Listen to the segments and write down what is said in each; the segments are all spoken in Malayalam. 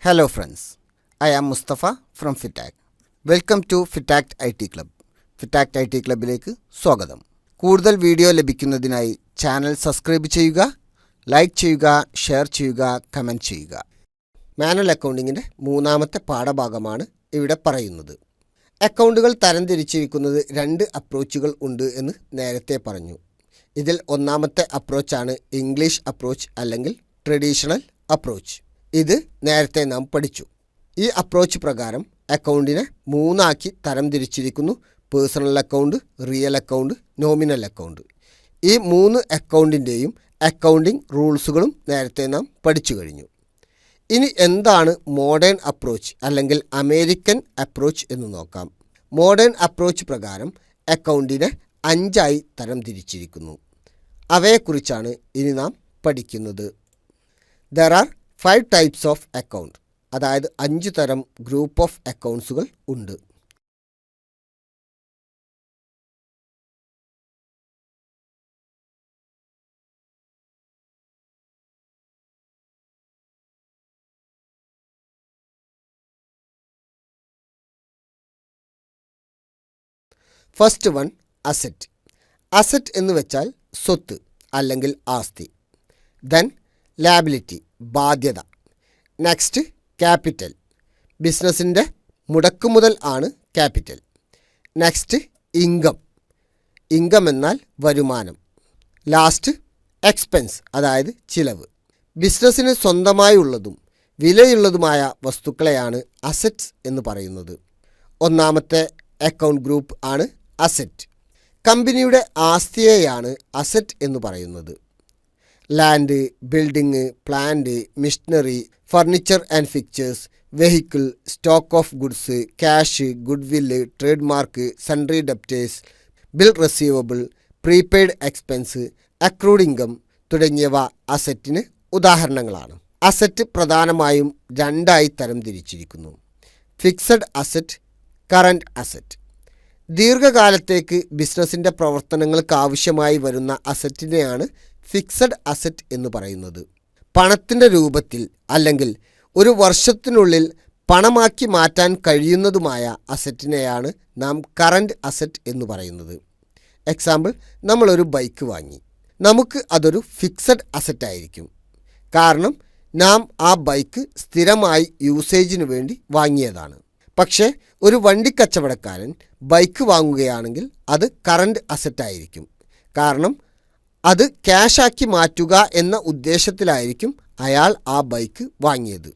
Hello friends, I am Mustafa from FITAC. Welcome to FITAC IT Club. FITAC IT Clubിലേക്ക് സ്വാഗതം. കൂടുതൽ വീഡിയോ ലഭിക്കുന്നതിനായി ചാനൽ സബ്സ്ക്രൈബ് ചെയ്യുക, ലൈക്ക് ചെയ്യുക, ഷെയർ ചെയ്യുക, കമൻറ്റ് ചെയ്യുക. മാനുവൽ അക്കൗണ്ടിങ്ങിൻ്റെ മൂന്നാമത്തെ പാഠഭാഗമാണ് ഇവിടെ പറയുന്നത്. അക്കൗണ്ടുകൾ തരംതിരിച്ചിരിക്കുന്നത് രണ്ട് അപ്രോച്ചുകൾ ഉണ്ട് എന്ന് നേരത്തെ പറഞ്ഞു. ഇതിൽ ഒന്നാമത്തെ അപ്രോച്ചാണ് ഇംഗ്ലീഷ് അപ്രോച്ച് അല്ലെങ്കിൽ ട്രഡീഷണൽ അപ്രോച്ച്. ഇത് നേരത്തെ നാം പഠിച്ചു. ഈ അപ്രോച്ച് പ്രകാരം അക്കൗണ്ടിനെ മൂന്നാക്കി തരംതിരിച്ചിരിക്കുന്നു: personal account, real account, nominal account. ഈ മൂന്ന് അക്കൗണ്ടിൻ്റെയും അക്കൗണ്ടിംഗ് റൂൾസുകളും നേരത്തെ നാം പഠിച്ചു കഴിഞ്ഞു. ഇനി എന്താണ് മോഡേൺ അപ്രോച്ച് അല്ലെങ്കിൽ അമേരിക്കൻ അപ്രോച്ച് എന്ന് നോക്കാം. മോഡേൺ അപ്രോച്ച് പ്രകാരം അക്കൗണ്ടിനെ 5ആയി തരംതിരിച്ചിരിക്കുന്നു. അവയെക്കുറിച്ചാണ് ഇനി നാം പഠിക്കുന്നത്. There are 5 types of account, അതായത് 5 തരം ഗ്രൂപ്പ് ഓഫ് അക്കൗണ്ട്സുകൾ ഉണ്ട്. First one, asset. അസറ്റ് എന്ന് വെച്ചാൽ സ്വത്ത് അല്ലെങ്കിൽ ആസ്തി. ദെൻ ലാബിലിറ്റി, ബാധ്യത. നെക്സ്റ്റ് ക്യാപിറ്റൽ, ബിസിനസ്സിൻ്റെ മുടക്കുമുതൽ ആണ് ക്യാപിറ്റൽ. നെക്സ്റ്റ് ഇൻകം, ഇൻകം എന്നാൽ വരുമാനം. ലാസ്റ്റ് എക്സ്പെൻസ്, അതായത് ചിലവ്. ബിസിനസ്സിന് സ്വന്തമായി ഉള്ളതും വിലയുള്ളതുമായ വസ്തുക്കളെയാണ് അസറ്റ്സ് എന്ന് പറയുന്നത്. ഒന്നാമത്തെ അക്കൗണ്ട് ഗ്രൂപ്പ് ആണ് അസറ്റ്. കമ്പനിയുടെ ആസ്തിയെയാണ് അസറ്റ് എന്ന് പറയുന്നത്. Land, building, plant, machinery, furniture and fixtures, vehicle, stock of goods, cash, goodwill, trade mark, sundry debtors, bill receivable, prepaid expense, accrued income തുടങ്ങിയവ അസറ്റിന് ഉദാഹരണങ്ങളാണ്. അസറ്റ് പ്രധാനമായും 2ആയി തരംതിരിച്ചിരിക്കുന്നു: ഫിക്സഡ് അസറ്റ്, കറൻറ്റ് അസറ്റ്. ദീർഘകാലത്തേക്ക് ബിസിനസ്സിൻ്റെ പ്രവർത്തനങ്ങൾക്ക് ആവശ്യമായി വരുന്ന അസറ്റിനെയാണ് ഫിക്സഡ് അസറ്റ് എന്ന് പറയുന്നത്. പണത്തിൻ്റെ രൂപത്തിൽ അല്ലെങ്കിൽ ഒരു വർഷത്തിനുള്ളിൽ പണമാക്കി മാറ്റാൻ കഴിയുന്നതുമായ അസറ്റിനെയാണ് നാം കറൻറ്റ് അസറ്റ് എന്ന് പറയുന്നത്. എക്സാമ്പിൾ, നമ്മളൊരു ബൈക്ക് വാങ്ങി. നമുക്ക് അതൊരു ഫിക്സഡ് അസറ്റ് ആയിരിക്കും. കാരണം നാം ആ ബൈക്ക് സ്ഥിരമായി യൂസേജിന് വേണ്ടി വാങ്ങിയതാണ്. പക്ഷേ ഒരു വണ്ടിക്കച്ചവടക്കാരൻ ബൈക്ക് വാങ്ങുകയാണെങ്കിൽ അത് കറൻറ്റ് അസറ്റായിരിക്കും. കാരണം അത് ക്യാഷാക്കി മാറ്റുക എന്ന ഉദ്ദേശത്തിലായിരിക്കും അയാൾ ആ ബൈക്ക് വാങ്ങിയത്.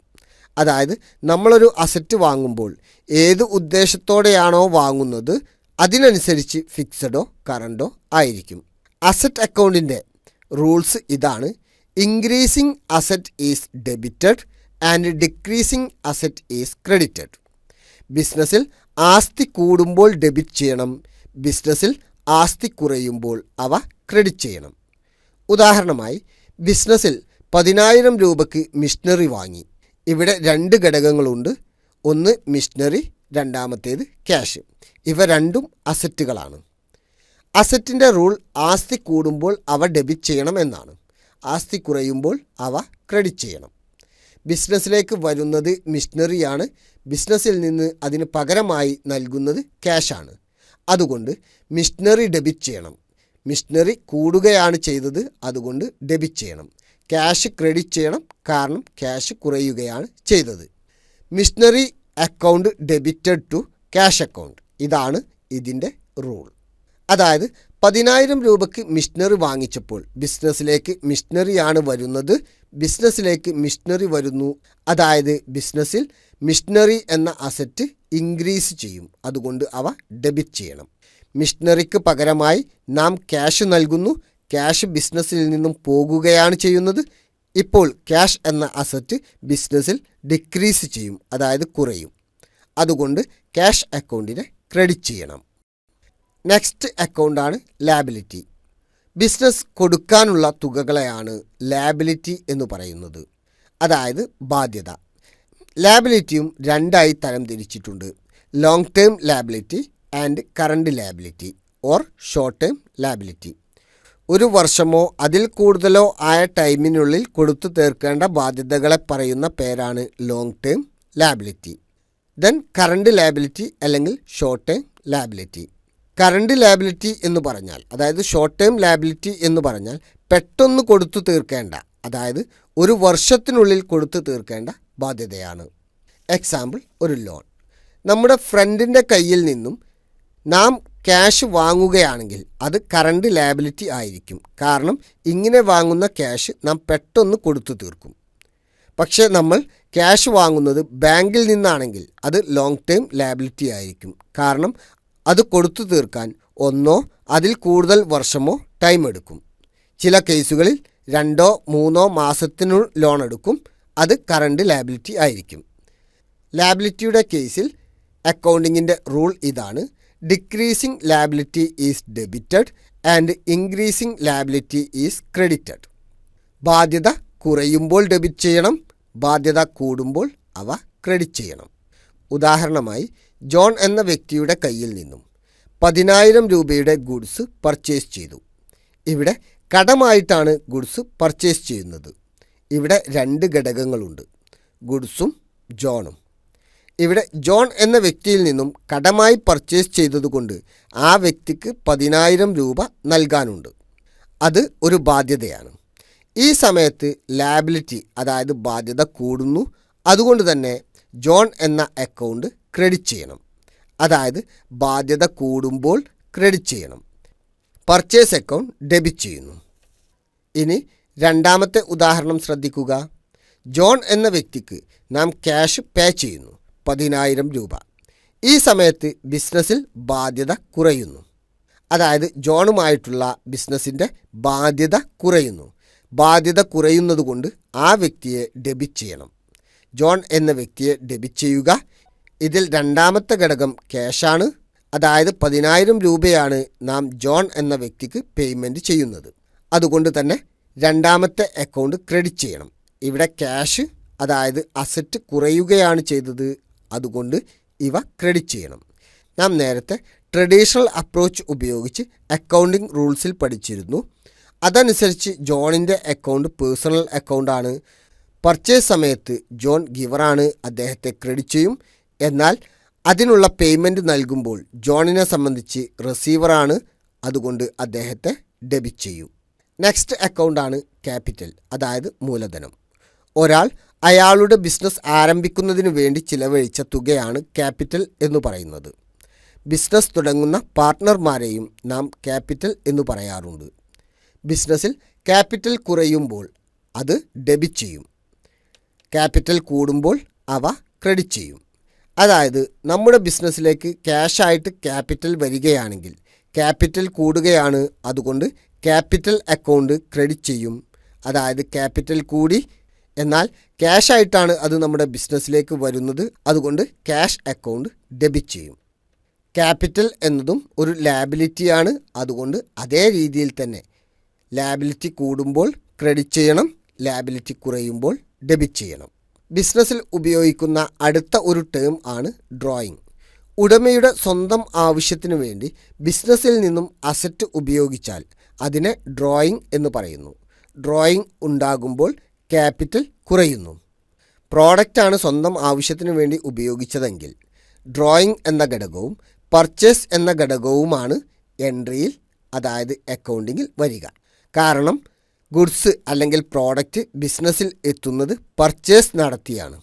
അതായത് നമ്മളൊരു അസറ്റ് വാങ്ങുമ്പോൾ ഏത് ഉദ്ദേശത്തോടെയാണോ വാങ്ങുന്നത് അതിനനുസരിച്ച് ഫിക്സഡോ കറൻറ്റോ ആയിരിക്കും. അസറ്റ് അക്കൗണ്ടിൻ്റെ റൂൾസ് ഇതാണ്: increasing asset is debited and decreasing asset is credited. ബിസിനസ്സിൽ ആസ്തി കൂടുമ്പോൾ ഡെബിറ്റ് ചെയ്യണം, ബിസിനസ്സിൽ ആസ്തി കുറയുമ്പോൾ അവ ക്രെഡിറ്റ് ചെയ്യണം. ഉദാഹരണമായി, ബിസിനസ്സിൽ 10,000 രൂപയ്ക്ക് മിഷനറി വാങ്ങി. ഇവിടെ 2 ഘടകങ്ങളുണ്ട്: ഒന്ന് മിഷനറി, രണ്ടാമത്തേത് ക്യാഷ്. ഇവ രണ്ടും അസറ്റുകളാണ്. അസറ്റിൻ്റെ റൂൾ ആസ്തി കൂടുമ്പോൾ അവ ഡെബിറ്റ് ചെയ്യണം എന്നാണ്. ആസ്തി കുറയുമ്പോൾ അവ ക്രെഡിറ്റ് ചെയ്യണം. ബിസിനസ്സിലേക്ക് വരുന്നത് മിഷനറിയാണ്. ബിസിനസ്സിൽ നിന്ന് അതിന് പകരമായി നൽകുന്നത് ക്യാഷാണ്. അതുകൊണ്ട് മിഷനറി ഡെബിറ്റ് ചെയ്യണം. മിഷനറി കൂടുകയാണ് ചെയ്തത്, അതുകൊണ്ട് ഡെബിറ്റ് ചെയ്യണം. ക്യാഷ് ക്രെഡിറ്റ് ചെയ്യണം, കാരണം ക്യാഷ് കുറയുകയാണ് ചെയ്തത്. Machinery account debited to cash account. ഇതാണ് ഇതിൻ്റെ റൂൾ. അതായത് 10,000 രൂപയ്ക്ക് മിഷനറി വാങ്ങിച്ചപ്പോൾ ബിസിനസ്സിലേക്ക് മിഷനറിയാണ് വരുന്നത്. ബിസിനസ്സിലേക്ക് മിഷനറി വരുന്നു, അതായത് ബിസിനസ്സിൽ മിഷനറി എന്ന അസറ്റ് ഇൻക്രീസ് ചെയ്യും. അതുകൊണ്ട് അവ ഡെബിറ്റ് ചെയ്യണം. മിഷനറിക്ക് പകരമായി നാം ക്യാഷ് നൽകുന്നു. ക്യാഷ് ബിസിനസ്സിൽ നിന്നും പോകുകയാണ് ചെയ്യുന്നത്. ഇപ്പോൾ ക്യാഷ് എന്ന അസറ്റ് ബിസിനസ്സിൽ ഡിക്രീസ് ചെയ്യും, അതായത് കുറയും. അതുകൊണ്ട് ക്യാഷ് അക്കൗണ്ടിനെ ക്രെഡിറ്റ് ചെയ്യണം. നെക്സ്റ്റ് അക്കൗണ്ടാണ് ലാബിലിറ്റി. ബിസിനസ് കൊടുക്കാനുള്ള തുകകളെയാണ് ലാബിലിറ്റി എന്ന് പറയുന്നത്, അതായത് ബാധ്യത. ലാബിലിറ്റിയും 2ആയി തരംതിരിച്ചിട്ടുണ്ട്: long term liability and current liability or short term liability. ഒരു വർഷമോ അതിൽ കൂടുതലോ ആയ ടൈമിനുള്ളിൽ കൊടുത്തു തീർക്കേണ്ട ബാധ്യതകളെ പറയുന്ന പേരാണ് long term liability. Then current liability അല്ലെങ്കിൽ short term liability. Current liability എന്ന് പറഞ്ഞാൽ, അതായത് ഷോർട്ട് ടേം ലാബിലിറ്റി എന്ന് പറഞ്ഞാൽ പെട്ടെന്ന് കൊടുത്തു തീർക്കേണ്ട, അതായത് ഒരു വർഷത്തിനുള്ളിൽ കൊടുത്തു തീർക്കേണ്ട ബാധ്യതയാണ്. എക്സാമ്പിൾ, ഒരു ലോൺ. നമ്മുടെ ഫ്രണ്ടിൻ്റെ കയ്യിൽ നിന്നും നാം ക്യാഷ് വാങ്ങുകയാണെങ്കിൽ അത് കറണ്ട് ലാബിലിറ്റി ആയിരിക്കും. കാരണം ഇങ്ങനെ വാങ്ങുന്ന ക്യാഷ് നാം പെട്ടെന്ന് കൊടുത്തു തീർക്കും. പക്ഷേ നമ്മൾ ക്യാഷ് വാങ്ങുന്നത് ബാങ്കിൽ നിന്നാണെങ്കിൽ അത് ലോങ് ടേം ലാബിലിറ്റി ആയിരിക്കും. കാരണം അത് കൊടുത്തു തീർക്കാൻ 1 അതിൽ കൂടുതൽ വർഷമോ ടൈം എടുക്കും. ചില കേസുകളിൽ 2-3 മാസത്തിനു ലോൺ എടുക്കും. അത് കറണ്ട് ലാബിലിറ്റി ആയിരിക്കും. ലാബിലിറ്റിയുടെ കേസിൽ അക്കൗണ്ടിങ്ങിൻ്റെ റൂൾ ഇതാണ്: decreasing liability is debited and increasing liability is credited. ബാധ്യത കുറയുമ്പോൾ ഡെബിറ്റ് ചെയ്യണം, ബാധ്യത കൂടുമ്പോൾ അവ ക്രെഡിറ്റ് ചെയ്യണം. ഉദാഹരണമായി, ജോൺ എന്ന വ്യക്തിയുടെ കയ്യിൽ നിന്നും 10,000 രൂപയുടെ ഗുഡ്സ് പർച്ചേസ് ചെയ്തു. ഇവിടെ കടമായിട്ടാണ് ഗുഡ്സ് പർച്ചേസ് ചെയ്യുന്നത്. ഇവിടെ 2 ഘടകങ്ങളുണ്ട്, ഗുഡ്സും ജോണും. ഇവിടെ ജോൺ എന്ന വ്യക്തിയിൽ നിന്നും കടമായി പർച്ചേസ് ചെയ്തതുകൊണ്ട് ആ വ്യക്തിക്ക് 10,000 രൂപ നൽകാനുണ്ട്. അത് ഒരു ബാധ്യതയാണ്. ഈ സമയത്ത് ലാബിലിറ്റി, അതായത് ബാധ്യത കൂടുന്നു. അതുകൊണ്ട് തന്നെ ജോൺ എന്ന അക്കൗണ്ട് ക്രെഡിറ്റ് ചെയ്യണം. അതായത് ബാധ്യത കൂടുമ്പോൾ ക്രെഡിറ്റ് ചെയ്യണം. പർച്ചേസ് അക്കൗണ്ട് ഡെബിറ്റ് ചെയ്യുന്നു. ഇനി രണ്ടാമത്തെ ഉദാഹരണം ശ്രദ്ധിക്കുക. ജോൺ എന്ന വ്യക്തിക്ക് നാം ക്യാഷ് പേ ചെയ്യുന്നു, 10,000 രൂപ. ഈ സമയത്ത് ബിസിനസ്സിൽ ബാധ്യത കുറയുന്നു. അതായത് ജോണുമായിട്ടുള്ള ബിസിനസ്സിൻ്റെ ബാധ്യത കുറയുന്നു. ബാധ്യത കുറയുന്നത് കൊണ്ട് ആ വ്യക്തിയെ ഡെബിറ്റ് ചെയ്യണം. ജോൺ എന്ന വ്യക്തിയെ ഡെബിറ്റ് ചെയ്യുക. ഇതിൽ രണ്ടാമത്തെ ഘടകം ക്യാഷാണ്. അതായത് 10,000 രൂപയാണ് നാം ജോൺ എന്ന വ്യക്തിക്ക് പേയ്മെൻറ്റ് ചെയ്യുന്നത്. അതുകൊണ്ട് തന്നെ രണ്ടാമത്തെ അക്കൗണ്ട് ക്രെഡിറ്റ് ചെയ്യണം. ഇവിടെ ക്യാഷ്, അതായത് അസറ്റ് കുറയുകയാണ് ചെയ്തത്. അതുകൊണ്ട് ഇവ ക്രെഡിറ്റ് ചെയ്യണം. നാം നേരത്തെ ട്രഡീഷണൽ അപ്രോച്ച് ഉപയോഗിച്ച് അക്കൗണ്ടിങ് റൂൾസിൽ പഠിച്ചിരുന്നു. അതനുസരിച്ച് ജോണിൻ്റെ അക്കൗണ്ട് പേഴ്സണൽ അക്കൗണ്ടാണ്. പർച്ചേസ് സമയത്ത് ജോൺ ഗിവറാണ്, അദ്ദേഹത്തെ ക്രെഡിറ്റ് ചെയ്യും. എന്നാൽ അതിനുള്ള പേയ്മെൻറ്റ് നൽകുമ്പോൾ ജോണിനെ സംബന്ധിച്ച് റിസീവറാണ്, അതുകൊണ്ട് അദ്ദേഹത്തെ ഡെബിറ്റ് ചെയ്യും. നെക്സ്റ്റ് അക്കൗണ്ടാണ് ക്യാപിറ്റൽ, അതായത് മൂലധനം. ഒരാൾ അയാളുടെ ബിസിനസ് ആരംഭിക്കുന്നതിന് വേണ്ടി ചിലവഴിച്ച തുകയാണ് ക്യാപിറ്റൽ എന്ന് പറയുന്നത്. ബിസിനസ് തുടങ്ങുന്ന പാർട്ട്ണർമാരെയും നാം ക്യാപിറ്റൽ എന്ന് പറയാറുണ്ട്. ബിസിനസ്സിൽ ക്യാപിറ്റൽ കുറയുമ്പോൾ അത് ഡെബിറ്റ് ചെയ്യും. ക്യാപിറ്റൽ കൂടുമ്പോൾ അവ ക്രെഡിറ്റ് ചെയ്യും. അതായത് നമ്മുടെ ബിസിനസ്സിലേക്ക് ക്യാഷായിട്ട് ക്യാപിറ്റൽ വരികയാണെങ്കിൽ ക്യാപിറ്റൽ കൂടുകയാണ്, അതുകൊണ്ട് ക്യാപിറ്റൽ അക്കൗണ്ട് ക്രെഡിറ്റ് ചെയ്യും. അതായത് ക്യാപിറ്റൽ കൂടി, എന്നാൽ ക്യാഷായിട്ടാണ് അത് നമ്മുടെ ബിസിനസ്സിലേക്ക് വരുന്നത്. അതുകൊണ്ട് ക്യാഷ് അക്കൗണ്ട് ഡെബിറ്റ് ചെയ്യും. ക്യാപിറ്റൽ എന്നതും ഒരു ലാബിലിറ്റിയാണ്. അതുകൊണ്ട് അതേ രീതിയിൽ തന്നെ ലാബിലിറ്റി കൂടുമ്പോൾ ക്രെഡിറ്റ് ചെയ്യണം, ലാബിലിറ്റി കുറയുമ്പോൾ ഡെബിറ്റ് ചെയ്യണം. ബിസിനസ്സിൽ ഉപയോഗിക്കുന്ന അടുത്ത ഒരു ടേം ആണ് ഡ്രോയിങ്. ഉടമയുടെ സ്വന്തം ആവശ്യത്തിനു വേണ്ടി ബിസിനസ്സിൽ നിന്നും അസറ്റ് ഉപയോഗിച്ചാൽ അതിനെ ഡ്രോയിങ് എന്ന് പറയുന്നു. ഡ്രോയിങ് ഉണ്ടാകുമ്പോൾ ക്യാപിറ്റൽ കുറയുന്നു. പ്രോഡക്റ്റാണ് സ്വന്തം ആവശ്യത്തിനു വേണ്ടി ഉപയോഗിച്ചതെങ്കിൽ ഡ്രോയിങ് എന്ന ഘടകവും പർച്ചേസ് എന്ന ഘടകവുമാണ് എൻട്രിയിൽ, അതായത് അക്കൗണ്ടിങ്ങിൽ വരിക. കാരണം ഗുഡ്സ് അല്ലെങ്കിൽ പ്രോഡക്റ്റ് ബിസിനസ്സിൽ എത്തുന്നത് പർച്ചേസ് നടത്തിയാണ്.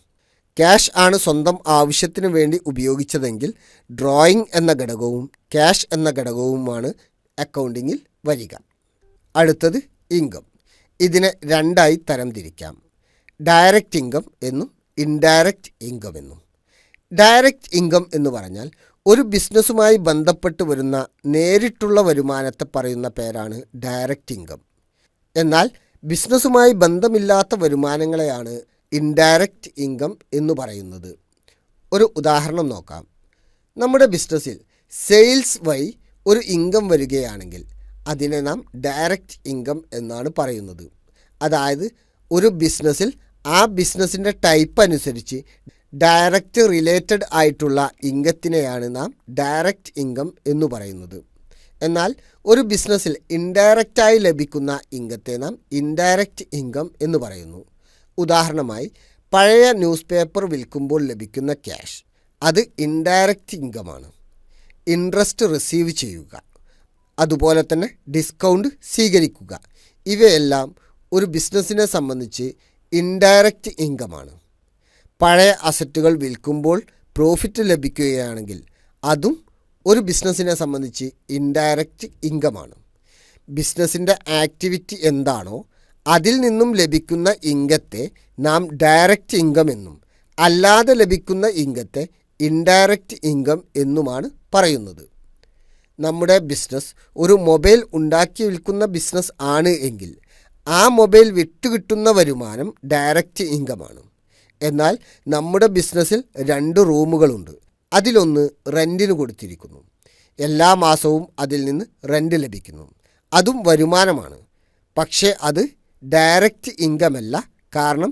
ക്യാഷ് ആണ് സ്വന്തം ആവശ്യത്തിനു വേണ്ടി ഉപയോഗിച്ചതെങ്കിൽ ഡ്രോയിങ് എന്ന ഘടകവും ക്യാഷ് എന്ന ഘടകവുമാണ് അക്കൗണ്ടിങ്ങിൽ വരിക. അടുത്തത് ഇൻകം. ഇതിനെ 2ആയി തരംതിരിക്കാം. ഡയറക്റ്റ് ഇൻകം എന്നും ഇൻഡയറക്റ്റ് ഇൻകം എന്നും. ഡയറക്റ്റ് ഇൻകം എന്ന് പറഞ്ഞാൽ ഒരു ബിസിനസ്സുമായി ബന്ധപ്പെട്ട് വരുന്ന നേരിട്ടുള്ള വരുമാനത്തെ പറയുന്ന പേരാണ് ഡയറക്റ്റ് ഇൻകം. എന്നാൽ ബിസിനസ്സുമായി ബന്ധമില്ലാത്ത വരുമാനങ്ങളെയാണ് ഇൻഡയറക്റ്റ് ഇൻകം എന്ന് പറയുന്നത്. ഒരു ഉദാഹരണം നോക്കാം. നമ്മുടെ ബിസിനസ്സിൽ സെയിൽസ് വഴി ഒരു ഇൻകം വരികയാണെങ്കിൽ അതിനെ നാം ഡയറക്റ്റ് ഇൻകം എന്നാണ് പറയുന്നത്. അതായത് ഒരു ബിസിനസ്സിൽ ആ ബിസിനസ്സിൻ്റെ ടൈപ്പ് അനുസരിച്ച് ഡയറക്റ്റ് റിലേറ്റഡ് ആയിട്ടുള്ള ഇൻകത്തിനെയാണ് നാം ഡയറക്റ്റ് ഇൻകം എന്ന് പറയുന്നത്. എന്നാൽ ഒരു ബിസിനസ്സിൽ ഇൻഡയറക്റ്റായി ലഭിക്കുന്ന ഇൻകത്തെ നാം ഇൻഡയറക്റ്റ് ഇൻകം എന്ന് പറയുന്നു. ഉദാഹരണമായി പഴയ ന്യൂസ് പേപ്പർ വിൽക്കുമ്പോൾ ലഭിക്കുന്ന ക്യാഷ്, അത് ഇൻഡയറക്റ്റ് ഇൻകമാണ്. ഇൻട്രസ്റ്റ് റിസീവ് ചെയ്യുക, അതുപോലെ തന്നെ ഡിസ്കൗണ്ട് സ്വീകരിക്കുക, ഇവയെല്ലാം ഒരു ബിസിനസ്സിനെ സംബന്ധിച്ച് ഇൻഡയറക്റ്റ് ഇൻകമാണ്. പഴയ അസറ്റുകൾ വിൽക്കുമ്പോൾ പ്രോഫിറ്റ് ലഭിക്കുകയാണെങ്കിൽ അതും ഒരു ബിസിനസ്സിനെ സംബന്ധിച്ച് ഇൻഡയറക്റ്റ് ഇൻകമാണ്. ബിസിനസ്സിൻ്റെ ആക്ടിവിറ്റി എന്താണോ അതിൽ നിന്നും ലഭിക്കുന്ന ഇൻകത്തെ നാം ഡയറക്റ്റ് ഇൻകം എന്നും അല്ലാതെ ലഭിക്കുന്ന ഇൻകത്തെ ഇൻഡയറക്റ്റ് ഇൻകം എന്നുമാണ് പറയുന്നത്. നമ്മുടെ ബിസിനസ് ഒരു മൊബൈൽ ഉണ്ടാക്കി വിൽക്കുന്ന ബിസിനസ് ആണ് എങ്കിൽ ആ മൊബൈൽ വിറ്റുകിട്ടുന്ന വരുമാനം ഡയറക്റ്റ് ഇൻകമാണ്. എന്നാൽ നമ്മുടെ ബിസിനസ്സിൽ 2 റൂമുകളുണ്ട്. അതിലൊന്ന് റെൻറ്റിന് കൊടുത്തിരിക്കുന്നു. എല്ലാ മാസവും അതിൽ നിന്ന് റെൻറ്റ് ലഭിക്കുന്നു. അതും വരുമാനമാണ്. പക്ഷേ അത് ഡയറക്റ്റ് ഇൻകമല്ല. കാരണം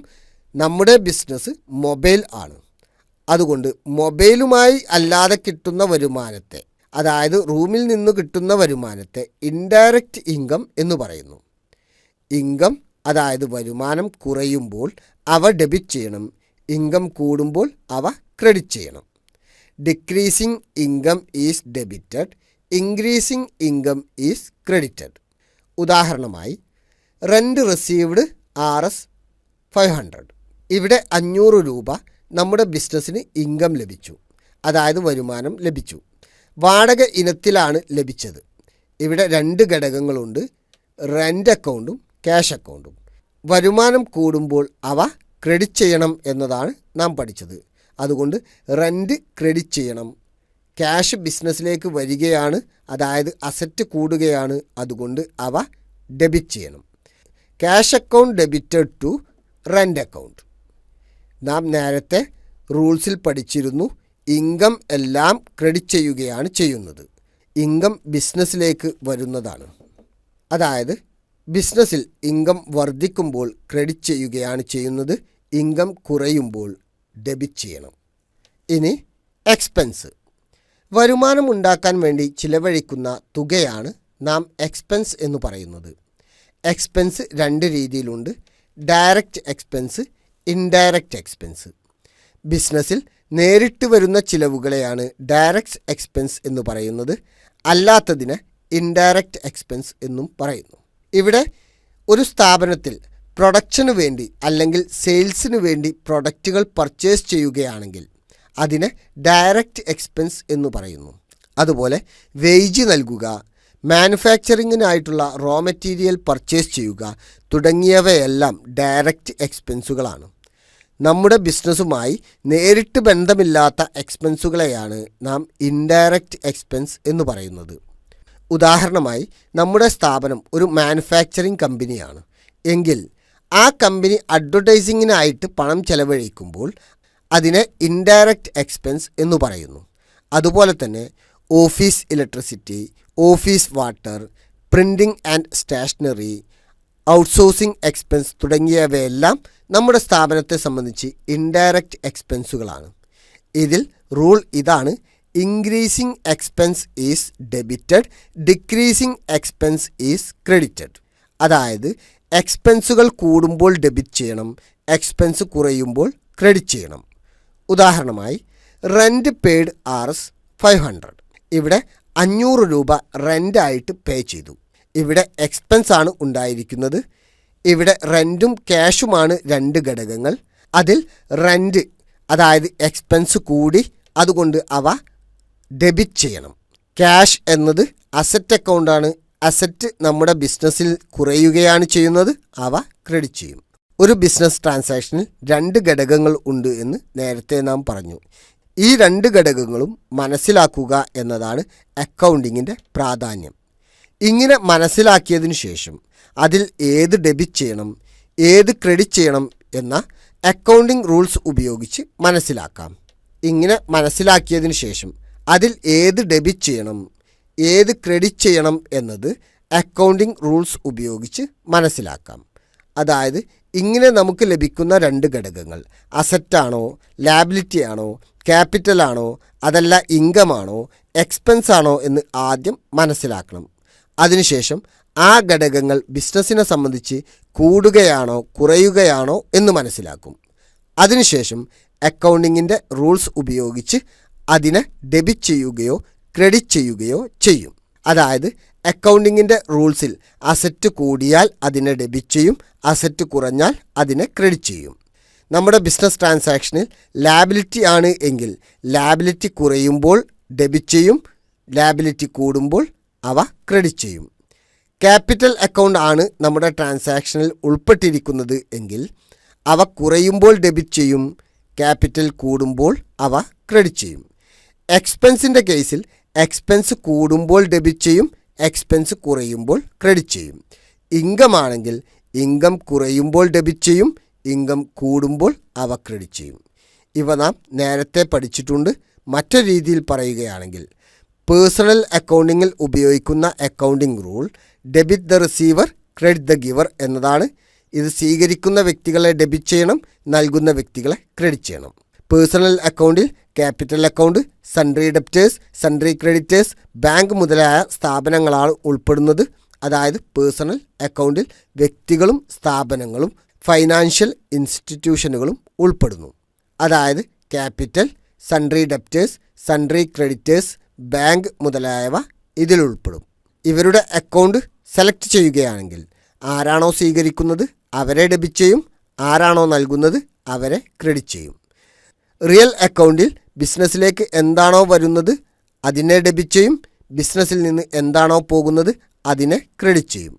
നമ്മുടെ ബിസിനസ് മൊബൈൽ ആണ്. അതുകൊണ്ട് മൊബൈലുമായി അല്ലാതെ കിട്ടുന്ന വരുമാനത്തെ, അതായത് റൂമിൽ നിന്ന് കിട്ടുന്ന വരുമാനത്തെ ഇൻഡയറക്റ്റ് ഇൻകം എന്ന് പറയുന്നു. ഇൻകം അതായത് വരുമാനം കുറയുമ്പോൾ അവ ഡെബിറ്റ് ചെയ്യണം, ഇൻകം കൂടുമ്പോൾ അവ ക്രെഡിറ്റ് ചെയ്യണം. Decreasing income is debited, increasing income is credited. ഉദാഹരണമായി റെൻറ്റ് റിസീവ്ഡ് Rs 500. ഇവിടെ 500 രൂപ നമ്മുടെ ബിസിനസ്സിന് ഇൻകം ലഭിച്ചു, അതായത് വരുമാനം ലഭിച്ചു. വാടക ഇനത്തിലാണ് ലഭിച്ചത്. ഇവിടെ 2 ഘടകങ്ങളുണ്ട്, റെൻ്റ് അക്കൗണ്ടും ക്യാഷ് അക്കൗണ്ടും. വരുമാനം കൂടുമ്പോൾ അവ ക്രെഡിറ്റ് ചെയ്യണം എന്നതാണ് നാം പഠിച്ചത്. അതുകൊണ്ട് റെൻറ്റ് ക്രെഡിറ്റ് ചെയ്യണം. ക്യാഷ് ബിസിനസ്സിലേക്ക് വരികയാണ്, അതായത് അസറ്റ് കൂടുകയാണ്, അതുകൊണ്ട് അവ ഡെബിറ്റ് ചെയ്യണം. Cash account debited to rent account. നാം നേരത്തെ റൂൾസിൽ പഠിച്ചിരുന്നു, ഇൻകം എല്ലാം ക്രെഡിറ്റ് ചെയ്യുകയാണ് ചെയ്യുന്നത്. ഇൻകം ബിസിനസ്സിലേക്ക് വരുന്നതാണ്. അതായത് ബിസിനസ്സിൽ ഇൻകം വർദ്ധിക്കുമ്പോൾ ക്രെഡിറ്റ് ചെയ്യുകയാണ് ചെയ്യുന്നത്, ഇൻകം കുറയുമ്പോൾ ഡെബിറ്റ് ചെയ്യണം. ഇനി എക്സ്പെൻസ്. വരുമാനം ഉണ്ടാക്കാൻ വേണ്ടി ചിലവഴിക്കുന്ന തുകയാണ് നാം എക്സ്പെൻസ് എന്ന് പറയുന്നത്. എക്സ്പെൻസ് 2 രീതിയിലുണ്ട്, ഡയറക്റ്റ് എക്സ്പെൻസ്, ഇൻഡയറക്റ്റ് എക്സ്പെൻസ്. ബിസിനസ്സിൽ നേരിട്ട് വരുന്ന ചിലവുകളെയാണ് ഡയറക്റ്റ് എക്സ്പെൻസ് എന്ന് പറയുന്നത്, അല്ലാത്തതിനെ ഇൻഡയറക്റ്റ് എക്സ്പെൻസ് എന്നും പറയുന്നു. ഇവിടെ ഒരു സ്ഥാപനത്തിൽ പ്രൊഡക്ഷന് വേണ്ടി അല്ലെങ്കിൽ സെയിൽസിന് വേണ്ടി പ്രൊഡക്റ്റുകൾ പർച്ചേസ് ചെയ്യുകയാണെങ്കിൽ അതിനെ ഡയറക്റ്റ് എക്സ്പെൻസ് എന്ന് പറയുന്നു. അതുപോലെ വേജ് നൽകുക, മാനുഫാക്ചറിങ്ങിനായിട്ടുള്ള റോ മെറ്റീരിയൽ പർച്ചേസ് ചെയ്യുക തുടങ്ങിയവയെല്ലാം ഡയറക്റ്റ് എക്സ്പെൻസുകളാണ്. നമ്മുടെ ബിസിനസ്സുമായി നേരിട്ട് ബന്ധമില്ലാത്ത എക്സ്പെൻസുകളെയാണ് നാം ഇൻഡയറക്റ്റ് എക്സ്പെൻസ് എന്ന് പറയുന്നത്. ഉദാഹരണമായി നമ്മുടെ സ്ഥാപനം ഒരു മാനുഫാക്ചറിങ് കമ്പനിയാണ് എങ്കിൽ ആ കമ്പനി അഡ്വർടൈസിങ്ങിനായിട്ട് പണം ചെലവഴിക്കുമ്പോൾ അതിനെ ഇൻഡയറക്റ്റ് എക്സ്പെൻസ് എന്ന് പറയുന്നു. അതുപോലെ തന്നെ office electricity, office water, printing and stationery, outsourcing expense തുടങ്ങിയവയെല്ലാം നമ്മുടെ സ്ഥാപനത്തെ സംബന്ധിച്ച് ഇൻഡയറക്റ്റ് എക്സ്പെൻസുകളാണ്. ഇതിൽ റൂൾ ഇതാണ്, increasing expense is debited, decreasing expense is credited. അതായത് എക്സ്പെൻസുകൾ കൂടുമ്പോൾ ഡെബിറ്റ് ചെയ്യണം, എക്സ്പെൻസ് കുറയുമ്പോൾ ക്രെഡിറ്റ് ചെയ്യണം. ഉദാഹരണമായി റെൻറ്റ് പെയ്ഡ് Rs 500. ഇവിടെ 500 രൂപ റെൻ്റായിട്ട് പേ ചെയ്തു. ഇവിടെ എക്സ്പെൻസ് ആണ് ഉണ്ടായിരിക്കുന്നത്. ഇവിടെ റെൻറ്റും ക്യാഷുമാണ് 2 ഘടകങ്ങൾ. അതിൽ റെൻറ്റ് അതായത് എക്സ്പെൻസ് കൂടി, അതുകൊണ്ട് അവ ഡെബിറ്റ് ചെയ്യണം. ക്യാഷ് എന്നത് അസറ്റ് അക്കൗണ്ടാണ്. അസറ്റ് നമ്മുടെ ബിസിനസ്സിൽ കുറയുകയാണ് ചെയ്യുന്നത്, അവ ക്രെഡിറ്റ് ചെയ്യും. ഒരു ബിസിനസ് ട്രാൻസാക്ഷനിൽ 2 ഘടകങ്ങൾ ഉണ്ട് എന്ന് നേരത്തെ നാം പറഞ്ഞു. ഈ 2 ഘടകങ്ങളും മനസ്സിലാക്കുക എന്നതാണ് അക്കൗണ്ടിങ്ങിൻ്റെ പ്രാധാന്യം. ഇങ്ങനെ മനസ്സിലാക്കിയതിനു ശേഷം അതിൽ ഏത് ഡെബിറ്റ് ചെയ്യണം, ഏത് ക്രെഡിറ്റ് ചെയ്യണം എന്ന അക്കൗണ്ടിങ് റൂൾസ് ഉപയോഗിച്ച് മനസ്സിലാക്കാം. ഇങ്ങനെ മനസ്സിലാക്കിയതിനു ശേഷം അതിൽ ഏത് ഡെബിറ്റ് ചെയ്യണം, ഏത് ക്രെഡിറ്റ് ചെയ്യണം എന്നത് അക്കൗണ്ടിങ് റൂൾസ് ഉപയോഗിച്ച് മനസ്സിലാക്കാം. അതായത് ഇങ്ങനെ നമുക്ക് ലഭിക്കുന്ന 2 ഘടകങ്ങൾ അസറ്റാണോ, ലാബിലിറ്റി ആണോ, ക്യാപിറ്റലാണോ, അതല്ല ഇൻകമാണോ എക്സ്പെൻസ് ആണോ എന്ന് ആദ്യം മനസ്സിലാക്കണം. അതിനുശേഷം ആ ഘടകങ്ങൾ ബിസിനസ്സിനെ സംബന്ധിച്ച് കൂടുകയാണോ കുറയുകയാണോ എന്ന് മനസ്സിലാക്കും. അതിനുശേഷം അക്കൗണ്ടിങ്ങിൻ്റെ റൂൾസ് ഉപയോഗിച്ച് അതിനെ ഡെബിറ്റ് ചെയ്യുകയോ ക്രെഡിറ്റ് ചെയ്യുകയോ ചെയ്യും. അതായത് അക്കൗണ്ടിങ്ങിൻ്റെ റൂൾസിൽ അസറ്റ് കൂടിയാൽ അതിനെ ഡെബിറ്റ് ചെയ്യും, അസറ്റ് കുറഞ്ഞാൽ അതിനെ ക്രെഡിറ്റ് ചെയ്യും. നമ്മുടെ ബിസിനസ് ട്രാൻസാക്ഷനിൽ ലാബിലിറ്റി ആണ് എങ്കിൽ ലാബിലിറ്റി കുറയുമ്പോൾ ഡെബിറ്റ് ചെയ്യും, ലാബിലിറ്റി കൂടുമ്പോൾ അവ ക്രെഡിറ്റ് ചെയ്യും. ക്യാപിറ്റൽ അക്കൗണ്ട് ആണ് നമ്മുടെ ട്രാൻസാക്ഷനിൽ ഉൾപ്പെട്ടിരിക്കുന്നത് എങ്കിൽ അവ കുറയുമ്പോൾ ഡെബിറ്റ് ചെയ്യും, ക്യാപിറ്റൽ കൂടുമ്പോൾ അവ ക്രെഡിറ്റ് ചെയ്യും. എക്സ്പെൻസിൻ്റെ കേസിൽ എക്സ്പെൻസ് കൂടുമ്പോൾ ഡെബിറ്റ് ചെയ്യും, എക്സ്പെൻസ് കുറയുമ്പോൾ ക്രെഡിറ്റ് ചെയ്യും. ഇൻകം ആണെങ്കിൽ ഇൻകം കുറയുമ്പോൾ ഡെബിറ്റ് ചെയ്യും, ഇൻകം കൂടുമ്പോൾ അവ ക്രെഡിറ്റ് ചെയ്യും. ഇവ നാം നേരത്തെ പഠിച്ചിട്ടുണ്ട്. മറ്റൊരു രീതിയിൽ പറയുകയാണെങ്കിൽ പേഴ്സണൽ അക്കൗണ്ടിങ്ങിൽ ഉപയോഗിക്കുന്ന accounting rule debit the receiver credit the giver എന്നതാണ്. ഇത് സ്വീകരിക്കുന്ന വ്യക്തികളെ ഡെബിറ്റ് ചെയ്യണം, നൽകുന്ന വ്യക്തികളെ ക്രെഡിറ്റ് ചെയ്യണം. പേഴ്സണൽ അക്കൗണ്ടിൽ capital account, sundry debtors, sundry creditors, bank മുതലായ സ്ഥാപനങ്ങളാണ് ഉൾപ്പെടുന്നത്. അതായത് പേഴ്സണൽ അക്കൗണ്ടിൽ വ്യക്തികളും സ്ഥാപനങ്ങളും ഫൈനാൻഷ്യൽ ഇൻസ്റ്റിറ്റ്യൂഷനുകളും ഉൾപ്പെടുന്നു. അതായത് capital, sundry debtors, sundry creditors, bank മുതലായവ ഇതിൽ ഉൾപ്പെടും. ഇവരുടെ അക്കൗണ്ട് സെലക്ട് ചെയ്യുകയാണെങ്കിൽ ആരാണോ സ്വീകരിക്കുന്നത് അവരെ ഡെബിറ്റ് ചെയ്യും, ആരാണോ നൽകുന്നത് അവരെ ക്രെഡിറ്റ് ചെയ്യും. റിയൽ അക്കൗണ്ടിൽ ബിസിനസ്സിലേക്ക് എന്താണോ വരുന്നത് അതിനെ ഡെബിറ്റ് ചെയ്യും, ബിസിനസ്സിൽ നിന്ന് എന്താണോ പോകുന്നത് അതിനെ ക്രെഡിറ്റ് ചെയ്യും.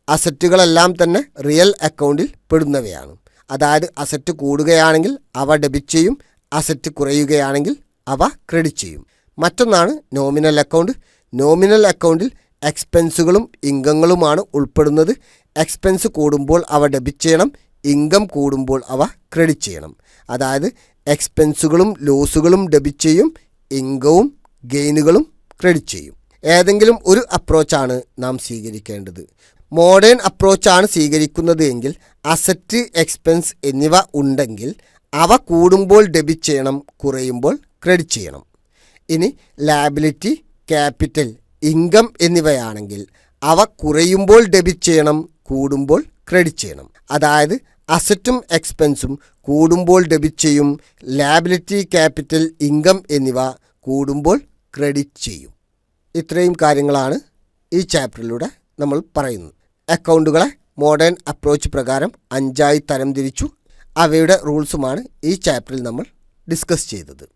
അസറ്റുകളെല്ലാം തന്നെ റിയൽ അക്കൗണ്ടിൽ പെടുന്നവയാണ്. അതായത് അസറ്റ് കൂടുകയാണെങ്കിൽ അവ ഡെബിറ്റ് ചെയ്യും, അസറ്റ് കുറയുകയാണെങ്കിൽ അവ ക്രെഡിറ്റ് ചെയ്യും. മറ്റൊന്നാണ് നോമിനൽ അക്കൗണ്ട്. നോമിനൽ അക്കൗണ്ടിൽ എക്സ്പെൻസുകളും ഇൻകങ്ങളുമാണ് ഉൾപ്പെടുന്നത്. എക്സ്പെൻസ് കൂടുമ്പോൾ അവ ഡെബിറ്റ് ചെയ്യണം, ഇൻകം കൂടുമ്പോൾ അവ ക്രെഡിറ്റ് ചെയ്യണം. അതായത് എക്സ്പെൻസുകളും ലോസുകളും ഡെബിറ്റ് ചെയ്യും, ഇൻകവും ഗെയിനുകളും ക്രെഡിറ്റ് ചെയ്യും. ഏതെങ്കിലും ഒരു അപ്രോച്ചാണ് നാം സ്വീകരിക്കേണ്ടത്. മോഡേൺ അപ്രോച്ചാണ് സ്വീകരിക്കുന്നത് എങ്കിൽ അസറ്റ്, എക്സ്പെൻസ് എന്നിവ ഉണ്ടെങ്കിൽ അവ കൂടുമ്പോൾ ഡെബിറ്റ് ചെയ്യണം, കുറയുമ്പോൾ ക്രെഡിറ്റ് ചെയ്യണം. ഇനി ലാബിലിറ്റി, ക്യാപിറ്റൽ, ഇൻകം എന്നിവയാണെങ്കിൽ അവ കുറയുമ്പോൾ ഡെബിറ്റ് ചെയ്യണം, കൂടുമ്പോൾ ക്രെഡിറ്റ് ചെയ്യണം. അതായത് അസറ്റും എക്സ്പെൻസും കൂടുമ്പോൾ ഡെബിറ്റ് ചെയ്യും, ലാബിലിറ്റി, ക്യാപിറ്റൽ, ഇൻകം എന്നിവ കൂടുമ്പോൾ ക്രെഡിറ്റ് ചെയ്യും. ഇത്രയും കാര്യങ്ങളാണ് ഈ ചാപ്റ്ററിലൂടെ നമ്മൾ പറയുന്നത്. അക്കൗണ്ടുകളെ മോഡേൺ അപ്രോച്ച് പ്രകാരം 5ആയി തരംതിരിച്ചു. അവയുടെ റൂൾസുമാണ് ഈ ചാപ്റ്ററിൽ നമ്മൾ ഡിസ്കസ് ചെയ്തത്.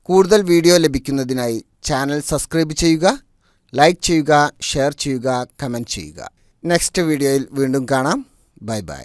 കൂടുതൽ വീഡിയോ ലഭിക്കുന്നതിനായി ചാനൽ സബ്സ്ക്രൈബ് ചെയ്യുക, ലൈക്ക് ചെയ്യുക, ഷെയർ ചെയ്യുക, കമൻറ്റ് ചെയ്യുക. നെക്സ്റ്റ് വീഡിയോയിൽ വീണ്ടും കാണാം. Bye bye.